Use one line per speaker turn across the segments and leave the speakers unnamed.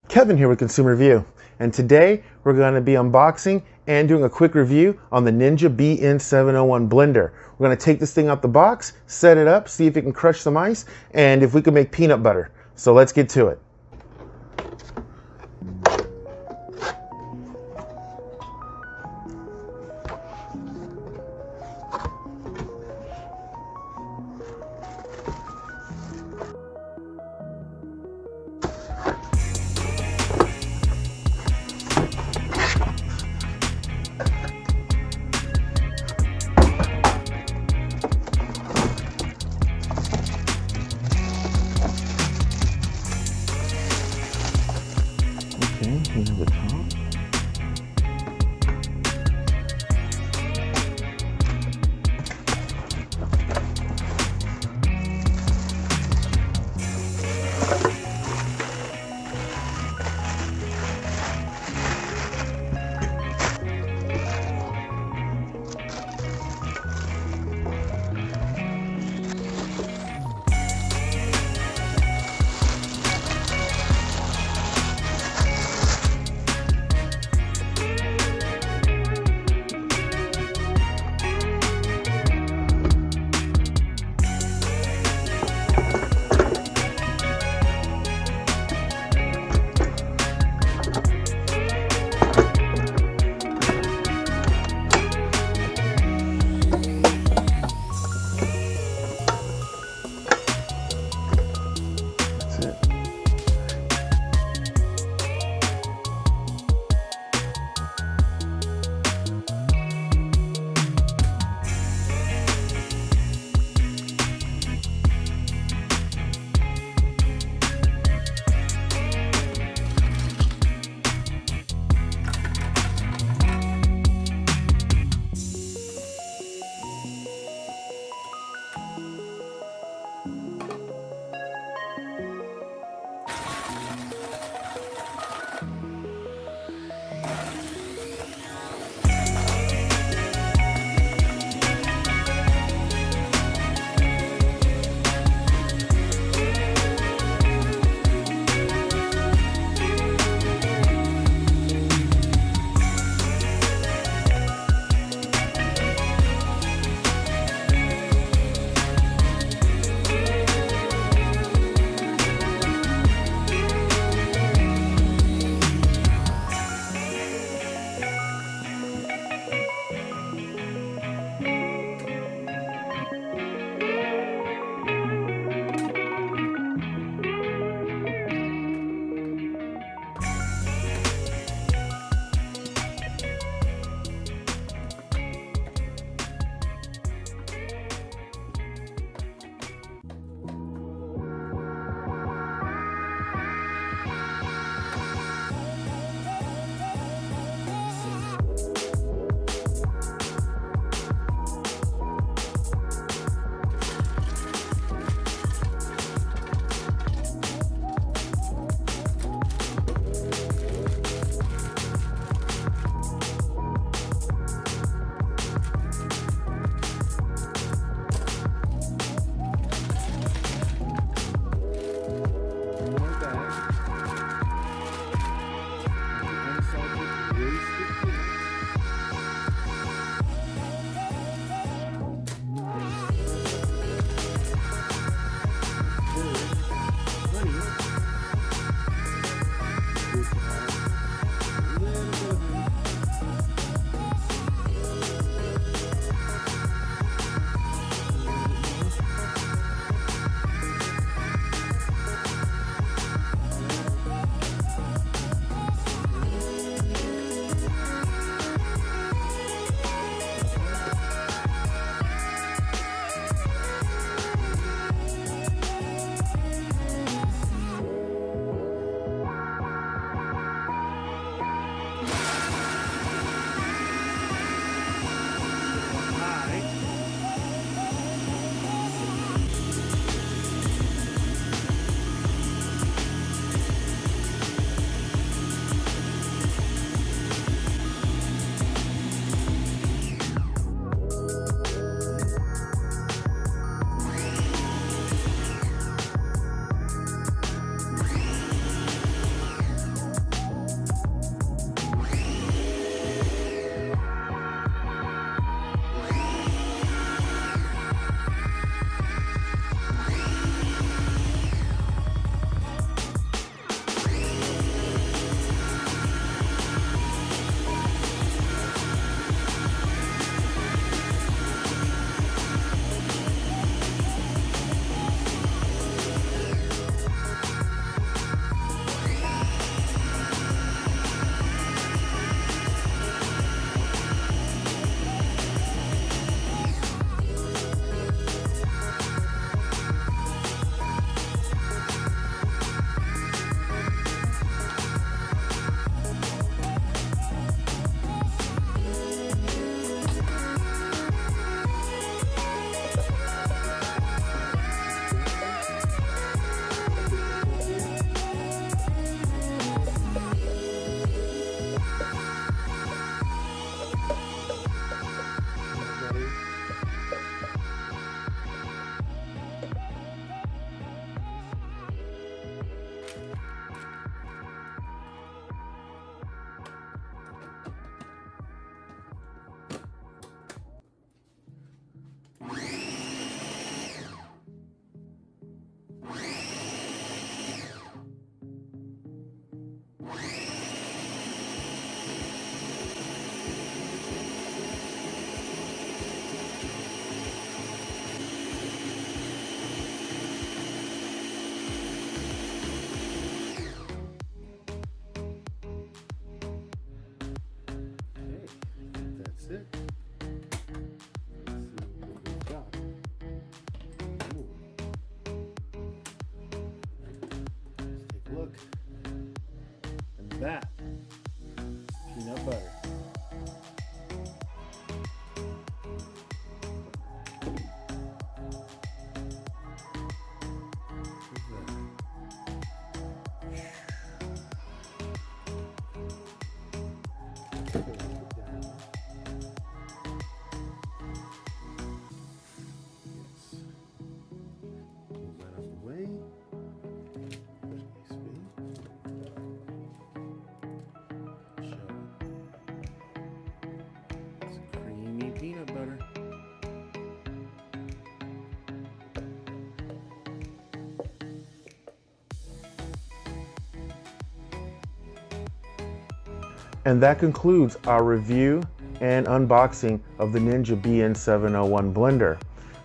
Kevin here with Consumer View, and today we're going to be unboxing and doing a quick review on the Ninja BN701 blender. We're going to take this thing out the box, set it up, see if it can crush some ice, and if we can make peanut butter. So let's get to it. Okay, here's the top. That's it. Let's see what we've got. Ooh. Let's take a look. And that is peanut butter. Peanut butter. And that concludes our review and unboxing of the Ninja BN701 blender.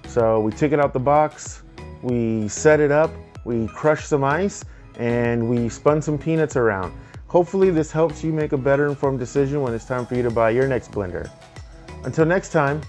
So we took it out the box, we set it up, we crushed some ice, and we spun some peanuts around. Hopefully this helps you make a better informed decision when it's time for you to buy your next blender. Until next time,